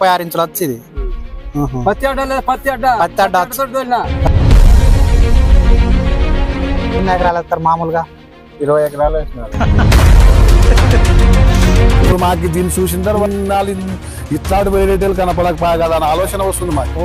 36 ఇంచులు వచ్చి ఇది పత్తి అడ్డ ఎన్ని ఎకరాలు వేస్తారు మామూలుగా? 20 ఎకరాలు వేసినారు. ఇప్పుడు మాకు దీన్ని చూసిన తర్వాత ఇట్లాంటి వెరైటీలు కనపడకపోయా కదా అని ఆలోచన వస్తుంది మాకు.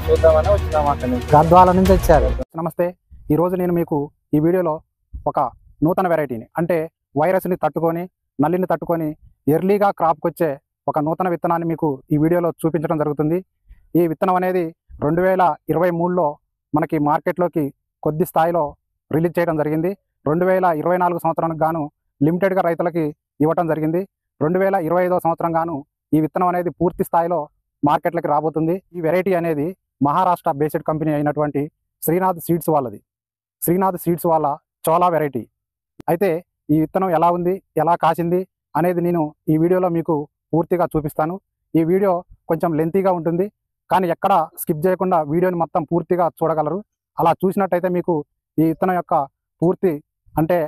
చూద్దామని వచ్చినాం అక్కడ గద్వాల నుంచి వచ్చారు. నమస్తే. ఈరోజు నేను మీకు ఈ వీడియోలో ఒక నూతన వెరైటీని, అంటే వైరస్ని తట్టుకొని నల్లిని తట్టుకొని ఎర్లీగా క్రాప్కి వచ్చే ఒక నూతన విత్తనాన్ని మీకు ఈ వీడియోలో చూపించడం జరుగుతుంది. ఈ విత్తనం అనేది 2023లో మనకి మార్కెట్లోకి కొద్ది స్థాయిలో రిలీజ్ చేయడం జరిగింది. 2024 సంవత్సరానికి గాను లిమిటెడ్గా రైతులకి ఇవ్వటం జరిగింది. 2025 సంవత్సరం గాను ఈ విత్తనం అనేది పూర్తి స్థాయిలో మార్కెట్లకి రాబోతుంది. ఈ వెరైటీ అనేది మహారాష్ట్ర బేస్డ్ కంపెనీ అయినటువంటి శ్రీనాథ్ సీడ్స్ వాళ్ళది. శ్రీనాథ్ సీడ్స్ వాళ్ళ చోలా వెరైటీ. అయితే ఈ విత్తనం ఎలా ఉంది, ఎలా కాసింది అనేది నేను ఈ వీడియోలో మీకు పూర్తిగా చూపిస్తాను. ఈ వీడియో కొంచెం లెంతీగా ఉంటుంది, కానీ ఎక్కడ స్కిప్ చేయకుండా వీడియోని మొత్తం పూర్తిగా చూడగలరు. అలా చూసినట్టయితే మీకు ఈ విత్తనం యొక్క పూర్తి, అంటే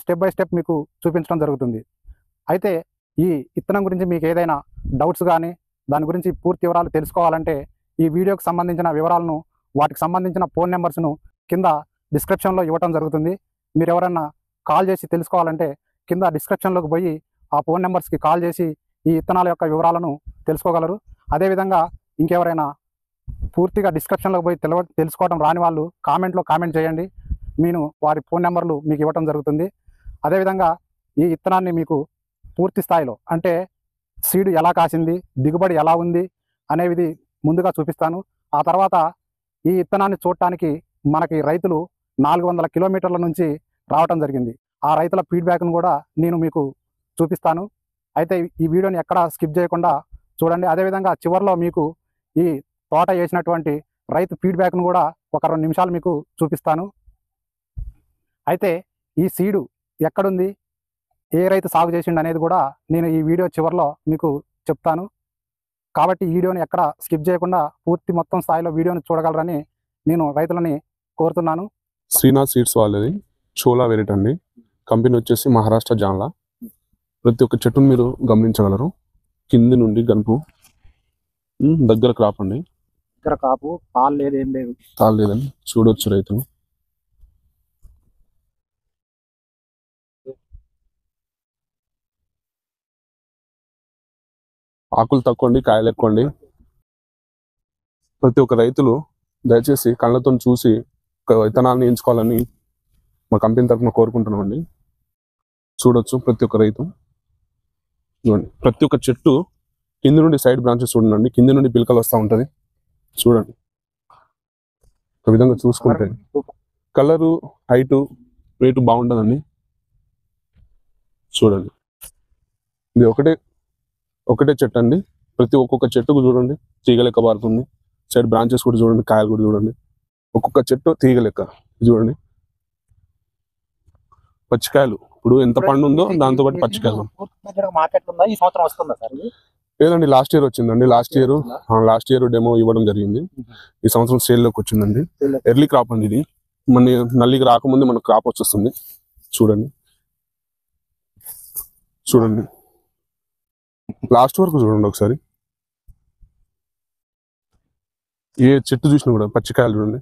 స్టెప్ బై స్టెప్ మీకు చూపించడం జరుగుతుంది. అయితే ఈ విత్తనం గురించి మీకు ఏదైనా డౌట్స్ కానీ దాని గురించి పూర్తి వివరాలు తెలుసుకోవాలంటే ఈ వీడియోకి సంబంధించిన వివరాలను, వాటికి సంబంధించిన ఫోన్ నెంబర్స్ను కింద డిస్క్రిప్షన్లో ఇవ్వటం జరుగుతుంది. మీరు ఎవరన్నా కాల్ చేసి తెలుసుకోవాలంటే కింద డిస్క్రిప్షన్లోకి పోయి ఆ ఫోన్ నెంబర్స్కి కాల్ చేసి ఈ విత్తనాల యొక్క వివరాలను తెలుసుకోగలరు. అదేవిధంగా ఇంకెవరైనా పూర్తిగా డిస్క్రిప్షన్లోకి పోయి తెలుసుకోవడం రాని వాళ్ళు కామెంట్లో కామెంట్ చేయండి. నేను వారి ఫోన్ నెంబర్లు మీకు ఇవ్వటం జరుగుతుంది. అదేవిధంగా ఈ విత్తనాన్ని మీకు పూర్తి స్థాయిలో, అంటే సీడ్ ఎలా కాసింది, దిగుబడి ఎలా ఉంది అనేవి ముందుగా చూపిస్తాను. ఆ తర్వాత ఈ విత్తనాన్ని చూడటానికి మనకి రైతులు 400 కిలోమీటర్ల నుంచి రావటం జరిగింది. ఆ రైతుల ఫీడ్బ్యాక్ను కూడా నేను మీకు చూపిస్తాను. అయితే ఈ వీడియోని ఎక్కడ స్కిప్ చేయకుండా చూడండి. అదేవిధంగా చివరిలో మీకు ఈ తోట వేసినటువంటి రైతు ఫీడ్బ్యాక్ను కూడా ఒక 2 నిమిషాలు మీకు చూపిస్తాను. అయితే ఈ సీడు ఎక్కడుంది, ఏ రైతు సాగు చేసిండు అనేది కూడా నేను ఈ వీడియో చివరిలో మీకు చెప్తాను. కాబట్టి ఈ వీడియోని ఎక్కడ స్కిప్ చేయకుండా పూర్తి మొత్తం స్థాయిలో వీడియోని చూడగలరని నేను రైతులని కోరుతున్నాను. శ్రీనాథ్ సీడ్స్ వాళ్ళది చోలా వెరైటీ అండి. కంపెనీ వచ్చేసి మహారాష్ట్ర జాన్లా. ప్రతి ఒక్క చెట్టును మీరు గమనించగలరు. కింది నుండి గనుపు దగ్గర క్రాప్ అండి. దగ్గర కాపు, తాళ్ళు లేదు, ఏం లేదు. తాళ్ళు లేదండి, చూడొచ్చు రైతులు. ఆకులు తక్కువ అండి, కాయలు ఎక్కువ అండి. ప్రతి ఒక్క రైతులు దయచేసి కళ్ళతో చూసి ఒక విత్తనాలను ఎంచుకోవాలని మా కంపెనీ తరఫున కోరుకుంటున్నామండి. చూడొచ్చు ప్రతి ఒక్క రైతు. చూడండి, ప్రతి ఒక్క చెట్టు కింది నుండి సైడ్ బ్రాంచెస్ చూడండి, కింది నుండి పిలకలు వస్తూ ఉంటుంది. చూడండి, ఒక విధంగా చూసుకుంటే కలరు, హైటు, వెయిట్ బాగుంటుందండి. చూడండి, ఇది ఒకటే చెట్టు అండి. ప్రతి ఒక్కొక్క చెట్టుకు చూడండి తీగ లెక్క పారుతుంది. సైడ్ బ్రాంచెస్ కూడా చూడండి, కాయలు కూడా చూడండి. ఒక్కొక్క చెట్టు తీగ లెక్క చూడండి. పచ్చికాయలు ఇప్పుడు ఎంత పండు ఉందో దాంతో పాటు పచ్చికాయలు. మార్కెట్ ఉందా ఈ సంవత్సరం వస్తుందా సార్? లేదండి, లాస్ట్ ఇయర్ వచ్చిందండి. లాస్ట్ ఇయర్ డెమో ఇవ్వడం జరిగింది. ఈ సంవత్సరం సేల్లోకి వచ్చిందండి. ఎర్లీ క్రాప్ అండి ఇది. మన నల్లికి రాకముందే మనకు క్రాప్ వచ్చేస్తుంది. చూడండి లాస్ట్ వరకు చూడండి ఒకసారి. ఏ చెట్టు చూసినా కూడా పచ్చికాయలు చూడండి.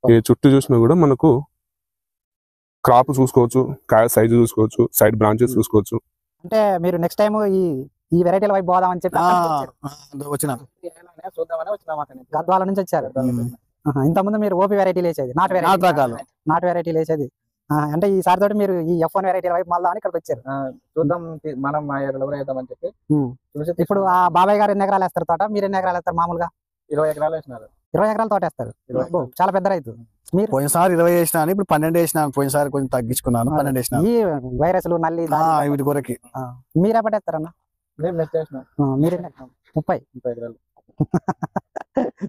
ఏ చుట్టూ చూసినా కూడా మనకు క్రాప్ చూసుకోవచ్చు, కాయ సైజు చూసుకోవచ్చు, సైడ్ బ్రాంచెస్ చూసుకోవచ్చు. అంటే మీరు నెక్స్ట్ టైం ఈ వెరైటీల వైపు పోదామని చెప్పి వచ్చినాం. గద్వాల నుంచి వచ్చారు. ఇంతకుముందు మీరు ఓపీ వెరైటీలు వేసేది, నాటు వెరైటీలు వేసేది. అంటే ఈసారి తోటి మీరు ఈ F1 వెరైటీల వైపు మళ్ళా అని ఇక్కడికి వచ్చారు. చూద్దాం, మనం వేద్దామని చెప్పి. ఇప్పుడు ఆ బాబాయ్ గారు ఎన్ని ఎకరాలు వేస్తారు తోట, మీరు ఎన్ని ఎకరాలు వేస్తారు? మామూలుగా 20 ఎకరాలు వేసినారు. 20 ఎకరాల తోట వేస్తారు. చాలా పెద్ద రైతు. మీరు పోయినసారి 20 వేసినాను, ఇప్పుడు 12 వేసినాను. పోయినసారి కొంచెం తగ్గించుకున్నాను, 12 వేసినాను. ఈ వైరస్లు నల్లి వీటి కొరకి. మీరు ఎప్పటేస్తారన్న? మీరు 30 ఎకరాలు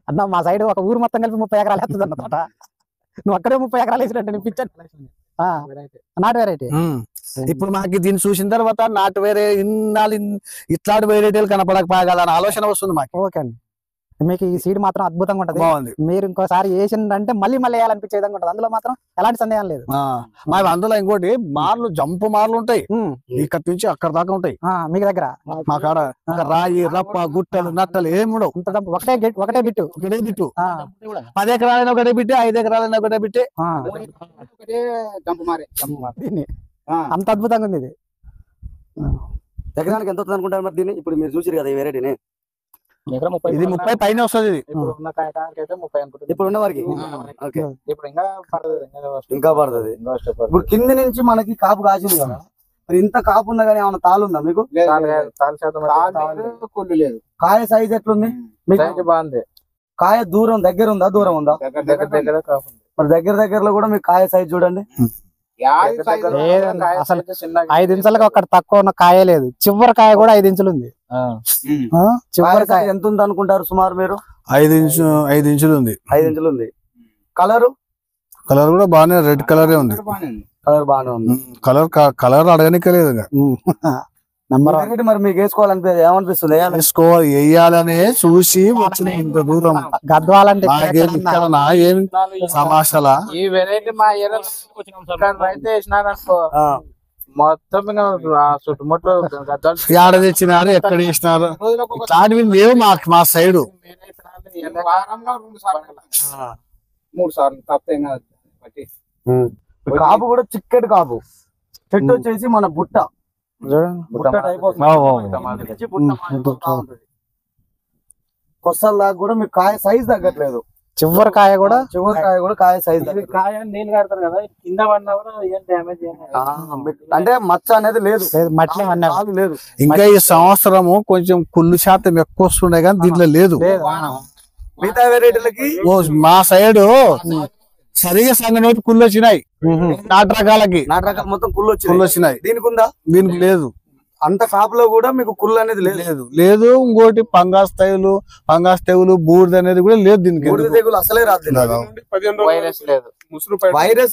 అన్న. మా సైడ్ ఒక ఊరు మొత్తం కలిపి 30 ఎకరాలు వేస్తుంది అన్న తోట. నువ్వు అక్కడే 30 ఎకరాలు వేసినట్టు నేను పిచ్చాను. నాటు వెరైటీ. ఇప్పుడు మాకు దీన్ని చూసిన తర్వాత నాటు వేరే ఇట్లాంటి వెరైటీలు కనపడకపోయా కదా అని ఆలోచన వస్తుంది మాకు. ఓకే అండి. మీకు ఈ సీడ్ మాత్రం అద్భుతంగా ఉంటది. బాగుంది. మీరు ఇంకోసారి వేసిందంటే మళ్ళీ వేయాలనిపించే విధంగా ఉంటది. అందులో మాత్రం ఎలాంటి సందేహం లేదు. మరి అందులో ఇంకోటి మార్లు జంపు మార్లు ఉంటాయి, ఇక్కడ నుంచి అక్కడ దాకా ఉంటాయి. మీకు దగ్గర మా కాడ రాయి రప్ప గుట్టలు నట్టలు ఏమి ఉండవు. ఒకటే బిట్టు ఒకటే బిట్టు 10 ఎకరాలైనా ఒకటే బిట్టే, 5 ఎకరాలైనా ఒకటే బిట్టే. అంత అద్భుతంగా ఉంది ఇది. ఎకరానికి ఎంత వస్తుంది అనుకుంటారు మరి దీన్ని? ఇప్పుడు మీరు చూసారు కదా ఈ వెరైటీని, ఇది 30 పైన వస్తుంది. ఇది ఇప్పుడు ఉన్న కాయకానికి అయితే 30 అనుకుంటుంది. ఇప్పుడు ఉన్న వారికి ఓకే, ఇప్పుడు ఇంకా పడుతుంది, ఇంకా పడుతుంది. ఇప్పుడు కింది నుంచి మనకి కాపు కాసింది కదా, మరి ఇంత కాపు ఉన్నా కానీ ఏమైనా తాలు ఉందా మీకు? కుళ్ళు లేదు. కాయ సైజ్ ఎట్లుంది మీకు? బాగుంది. కాయ దూరం దగ్గర ఉందా దూరం ఉందా? దగ్గర కాకుండా మరి దగ్గరలో కూడా మీకు కాయ సైజ్ చూడండి. అసలు 5 ఇంచులకు ఒకటి తక్కువ ఉన్న కాయ లేదు. చివరి కాయ కూడా 5 ఇంచులు ఉంది. చివరి కాయ ఎంత ఉంది అనుకుంటారు సుమారు మీరు? 5 ఇంచులు ఉంది. 5 ఇంచులు ఉంది. కలర్ కూడా బాగానే రెడ్ కలరే ఉంది. కలర్ బాగానే ఉంది. కలర్ అడగనికే లేదు. మరి మీకు వేసుకోవాలనిపిస్తుంది, ఏమనిపిస్తుంది? వేయాలనే చూసి వచ్చిన ఇంత దూరం. గద్వాలంటే ఏమి సమాసాల ఈ వెరైటీ మా రైతు వేసినారనుకో మొత్తం చుట్టుముట్టు ఏడ తెచ్చినారు, ఎక్కడ వేసినారు దాని మీద లేవు మా సైడు. 3 సార్లు తప్పేం కాదు. కాపు కూడా చిక్కటి కాపు. చెట్టు వచ్చేసి మన బుట్ట కొసల దాకా కూడా మీకు కాయ సైజ్ తగ్గట్లేదు. చివరి కాయ కూడా కాయ సైజ్ కాయ నీళ్ళు కడతారు కదా, కింద పడినా కూడా ఏం డ్యామేజ్ అంటే మచ్చ అనేది లేదు, మట్టి లేదు. ఇంకా ఈ సంవత్సరము కొంచెం కుళ్ళు శాతం ఎక్కువ వస్తుండే కానీ దీంట్లో లేదు. మిగతా వెరైటీలకి మా సైడు సరిగా సంగతి కుళ్ళు వచ్చినాయి. నాటు రకాలకి మొత్తం కుళ్ళు వచ్చినాయి. దీనికి ఉందా? దీనికి లేదు. అంత కాపులో కూడా మీకు కుళ్ళు అనేది లేదు. ఇంకోటి పంగాస్ తెగులు బూడిద అనేది కూడా లేదు దీనికి. తెగులు అసలే రాదు. వైరస్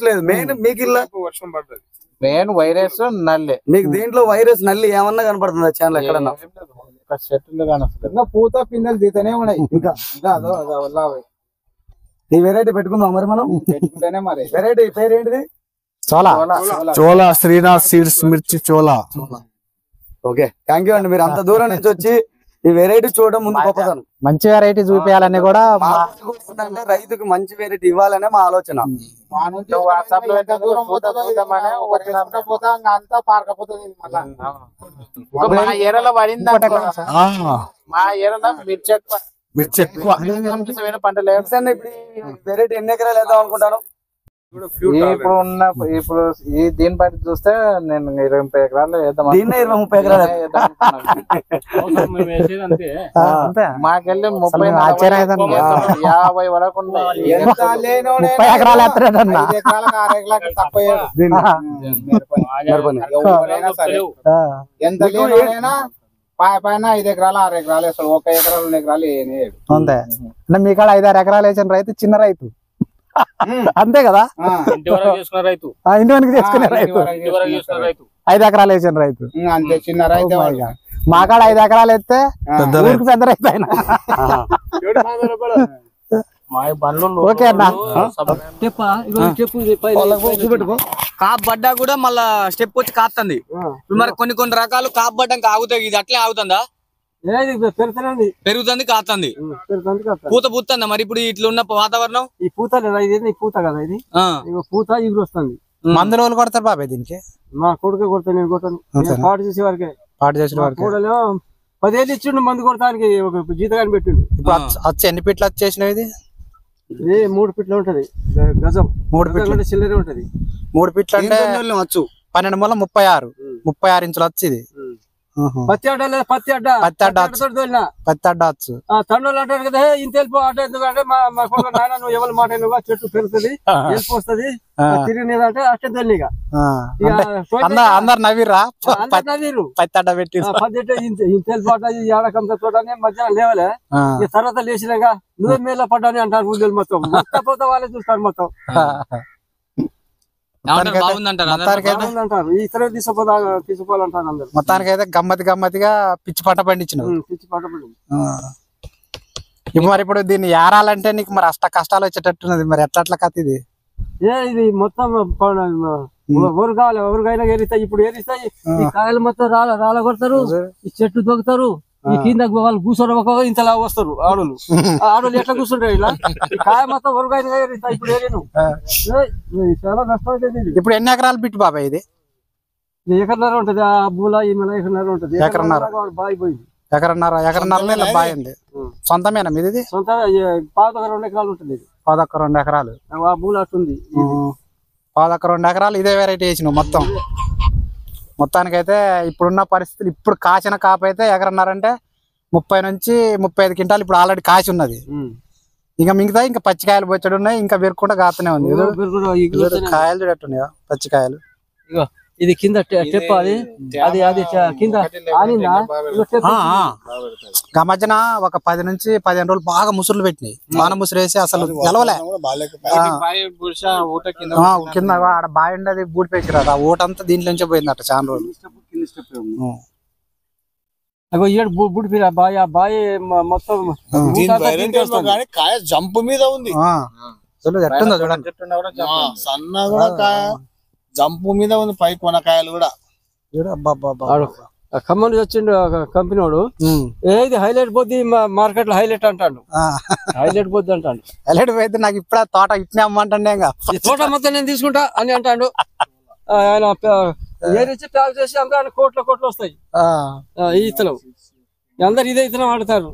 లేదు. మెయిన్ మీకు వర్షం పడుతుంది. మెయిన్ వైరస్ నల్లి. మీకు దీంట్లో వైరస్ నల్లి ఏమన్నా కనపడుతుందా ఛానల్ ఎక్కడన్నా? చెట్లు కానొస్తుంది. పూత పిందెలు తీతనే ఉన్నాయి. ఇంకా ఈ వెరైటీ పెట్టుకుందాం మరి మనం. పెట్టుకుంటేనే మరి. వెరైటీ పేరు ఏంటిది? చోలా శ్రీనాథ్ సీడ్స్ మిర్చి చోలా. ఓకే, థ్యాంక్ యూ అండి. మీరు అంత దూరం నుంచి వచ్చి ఈ వెరైటీ చూడడం ముందు గొప్పతనం. మంచి వెరైటీ చూపించాలని కూడా రైతుకు మంచి వెరైటీ ఇవ్వాలనే మా ఆలోచన. మా ఏరలో పడింది. మా ఏరలో మిర్చి ఎక్కువ పంట లేదు. వెరైటీ ఎన్ని ఎకరాలు వేద్దాం అనుకుంటాను? ఇప్పుడు ఈ దీన్ని బట్టి చూస్తే నేను 20-30 ఎకరాలు వేద్దాం. 20-30 ఎకరాలు మాకెళ్ళి 30 50 వరకు 30 ఎకరాలు ఎంత పైన 5 ఎకరాలు 6 ఎకరాలు వేస్తాడు. 1 ఎకరాలు 2 ఎకరాలు అంతే. అంటే మీ కాడ 5-6 ఎకరాలు వేసిన రైతు చిన్న రైతు అంతే కదా. ఇంటి వరకు చేసుకునే రైతు, 5 ఎకరాలు వేసిన రైతు అంతే చిన్న రైతు. మా కాడ 5 ఎకరాలు వేస్తే ఊరికి పెద్ద రైతు ఆయన. ఓకే అన్న. కాప్ పడ్డా కూడా మళ్ళా స్టెప్ వచ్చి కాస్తుంది. మరి కొన్ని రకాలు కాప్ పడ్డాక ఆగుతాయి, ఇది అట్లే ఆగుతుందా? పెరుగుతుంది కాస్తుంది, పూత పూతుందా? మరి ఇప్పుడు ఇట్లా ఉన్న వాతావరణం ఈ పూత లేదా? ఇది పూత కదా, ఇది పూత ఇగురు వస్తుంది. మందులు వాళ్ళు కొడతారు బాబాయ్ దీనికి? మా కొడుకు కొడతాను, నేను కొట్టాను. పాటు చేసే వారికి 10 ఏళ్ళు ఇచ్చిండు మందు కొడతానికి, జీతగాని పెట్టిండు. ఇప్పుడు ఎన్ని ఫీట్లు వచ్చేసినావు? ఇది 3 ఫీట్లు ఉంటది గజం. 3 ఫీట్లు చిల్లరే ఉంటది. 3 ఫీట్లు అంటే 12 మూల 36 ఇంచులు వచ్చి ఇది. పత్తి అడ్డ వచ్చు. తండ్రులు అంటారు కదా, ఇంత వెళ్ళిపో అడ్డ ఎందుకంటే మా కొడుకు నాయన నువ్వు ఎవరు మాట చెట్టు పెరుగుతుంది, వెళ్ళిపో వస్తుంది, తిరిగినదంటే అట్టే తెలియగా అందరు నవ్విరా. నవ్విరు. పత్తి అడ్డ పెట్టి ఇంత వెళ్ళిపోట ఈ ఏడకంత చూడని మధ్యాహ్నం లేవలే. తర్వాత లేచినాక నువ్వే మేళ పడ్డాని అంటారు ఊళ్ళో మొత్తం. పోతే వాళ్ళే చూస్తారు మొత్తం. తీసుకోవాలంటారు అందరు. మొత్తానికి అయితే గమ్మతిగా పిచ్చి పంట పండించిన. పిచ్చి పంట పండి ఇప్పుడు దీన్ని ఏరాలంటే నీకు మరి అష్ట కష్టాలు వచ్చేటట్టున్నది, మరి ఎట్లా కత్తి ఇది? ఇది మొత్తం ఊరు కావాలి, ఊరుకైనా ఏరిస్తాయి. ఇప్పుడు ఏరిస్తాయి ఈ కాయలు మొత్తం రాళ్ళ కొడతారు, ఈ చెట్టు దొక్కుతారు, ఈ కింద వాళ్ళు కూర్చొని ఒక ఇంతలా వస్తారు ఆడోళ్ళు ఎట్లా కూర్చుంటారు ఇలా. ఈ కాయ మొత్తం ఊరుకైనా ఏరిస్తాయి. ఇప్పుడు ఏరియను చాలా నష్టం అవుతుంది. ఇప్పుడు ఎన్ని ఎకరాలు బిట్టు బాబాయ్ ఇది? ఎకరన్నర ఉంటది. ఆ భూలా ఈ మన ఎకరన్నర ఉంటది. బాయి పోయింది. ఎకరన్నరలో బాయ్ ఉంది. సొంతమేనా మీది? ఇది సొంత 2 ఎకరాలు ఉంటుంది. 2 ఎకరాలు ఆ భూలు అట్టుంది. 2 ఎకరాలు ఇదే వెరైటీ వేసినావు మొత్తం. మొత్తానికైతే ఇప్పుడున్న పరిస్థితులు, ఇప్పుడు కాసిన కాపు అయితే ఎకరన్నారంటే 30 నుంచి 35 క్వింటాలు ఇప్పుడు ఆల్రెడీ కాసి ఉన్నది. ఇంకా మిగతా ఇంకా పచ్చికాయలు బొచ్చడు ఉన్నాయి, ఇంకా పెరుక్కుంటా కాతనే ఉంది. కాయలు చూడట్టున్నాయా పచ్చికాయలు. ఇది కింద టెప్ అది కింద మధ్యన ఒక 10 నుంచి 15 రోజులు బాగా ముసురులు పెట్టినాయి. వాన ముసురు వేసి అసలు గెలవలే. కింద ఆడ బావి ఉండేది బూడి పెంచారు. ఆ ఊటంతా దీంట్లోంచే పోయిందట చాలా రోజులు. బుడిపిరా బాయ్, ఆ బాయ్ మొత్తం కాయ జంపు మీద ఉంది. ఎట్టుందో చూడండి, సన్న కూడా కాయ జంపు మీద ఉంది. పై కొనకాయలు కూడా ఖమ్మం నుంచి వచ్చిండు కంపెనీ వాడు. ఏది హైలైట్ పోద్ది మార్కెట్ లో హైలైట్ అంటాడు. హైలైట్ పోద్ది అంటాడు. హైలైట్ పోయితే నాకు ఇప్పుడే తోట ఇట్నే అమ్మంటే తోట మొత్తం నేను తీసుకుంటా అని అంటాడు. ఆయన ఏరిచ్చి ప్యాక్ చేసి అందరూ కోట్లు వస్తాయి. ఈ ఇతనం అందరు ఇదే ఇతనం ఆడతారు.